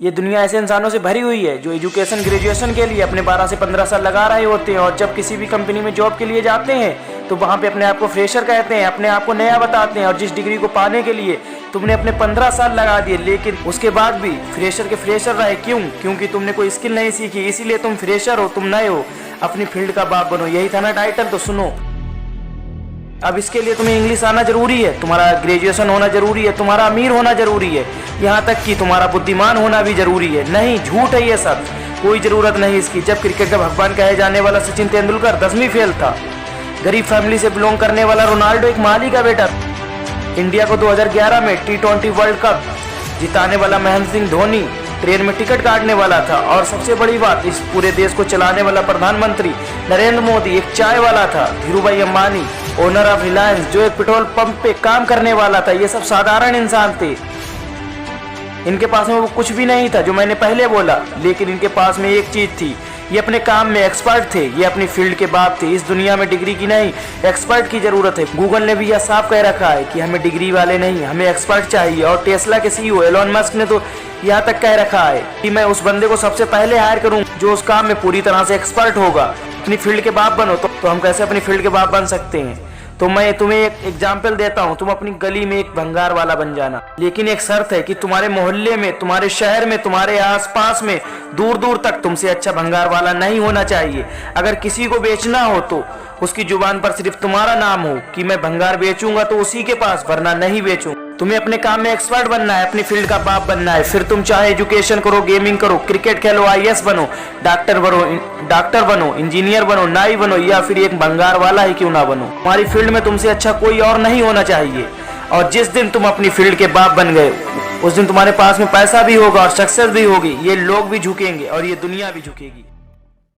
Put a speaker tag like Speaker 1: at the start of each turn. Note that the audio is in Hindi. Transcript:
Speaker 1: ये दुनिया ऐसे इंसानों से भरी हुई है जो एजुकेशन ग्रेजुएशन के लिए अपने 12 से 15 साल लगा रहे होते हैं और जब किसी भी कंपनी में जॉब के लिए जाते हैं तो वहाँ पे अपने आप को फ्रेशर कहते हैं, अपने आप को नया बताते हैं। और जिस डिग्री को पाने के लिए तुमने अपने 15 साल लगा दिए लेकिन उसके बाद भी फ्रेशर के फ्रेशर रहे। क्यों? क्योंकि तुमने कोई स्किल नहीं सीखी, इसीलिए तुम फ्रेशर हो, तुम नए हो। अपनी फील्ड का बाप बनो, यही था ना टाइटल। तो सुनो, अब इसके लिए तुम्हें इंग्लिश आना जरूरी है, तुम्हारा ग्रेजुएशन होना जरूरी है, तुम्हारा अमीर होना जरूरी है, यहाँ तक कि तुम्हारा बुद्धिमान होना भी जरूरी है। नहीं, झूठ है ये सब, कोई ज़रूरत नहीं इसकी। जब क्रिकेट का भगवान कहे जाने वाला सचिन तेंदुलकर 10वीं फेल था, गरीब फैमिली से बिलोंग करने वाला रोनाल्डो एक माली का बेटा, इंडिया को 2011 में T20 वर्ल्ड कप जिताने वाला महेंद्र सिंह धोनी ट्रेन में टिकट काटने वाला था। और सबसे बड़ी बात, इस पूरे देश को चलाने वाला प्रधानमंत्री नरेंद्र मोदी एक चाय वाला था। धीरूभाई अंबानी ओनर ऑफ रिलायंस जो एक पेट्रोल पंप पे काम करने वाला था। ये सब साधारण इंसान थे, इनके पास में वो कुछ भी नहीं था जो मैंने पहले बोला, लेकिन इनके पास में एक चीज थी, ये अपने काम में एक्सपर्ट थे, ये अपनी फील्ड के बाप थे। इस दुनिया में डिग्री की नहीं, एक्सपर्ट की जरूरत है। गूगल ने भी यह साफ कह रखा है कि हमें डिग्री वाले नहीं, हमें एक्सपर्ट चाहिए। और टेस्ला के CEO एलोन मस्क ने तो यहाँ तक कह रखा है कि मैं उस बंदे को सबसे पहले हायर करूँ जो उस काम में पूरी तरह से एक्सपर्ट होगा। अपनी फील्ड के बाप बनो। तो हम कैसे अपनी फील्ड के बाप बन सकते हैं? तो मैं तुम्हें एक एग्जाम्पल देता हूँ, तुम अपनी गली में एक भंगार वाला बन जाना, लेकिन एक शर्त है कि तुम्हारे मोहल्ले में, तुम्हारे शहर में, तुम्हारे आसपास में दूर दूर तक तुमसे अच्छा भंगार वाला नहीं होना चाहिए। अगर किसी को बेचना हो तो उसकी जुबान पर सिर्फ तुम्हारा नाम हो कि मैं भंगार बेचूंगा तो उसी के पास, वरना नहीं बेचूंगा। तुम्हें अपने काम में एक्सपर्ट बनना है, अपनी फील्ड का बाप बनना है। फिर तुम चाहे एजुकेशन करो, गेमिंग करो, क्रिकेट खेलो, IAS बनो, डॉक्टर बनो, इंजीनियर बनो, नाई बनो, या फिर एक भंगार वाला ही क्यों ना बनो, तुम्हारी फील्ड में तुमसे अच्छा कोई और नहीं होना चाहिए। और जिस दिन तुम अपनी फील्ड के बाप बन गए उस दिन तुम्हारे पास में पैसा भी होगा और सक्सेस भी होगी, ये लोग भी झुकेंगे और ये दुनिया भी झुकेगी।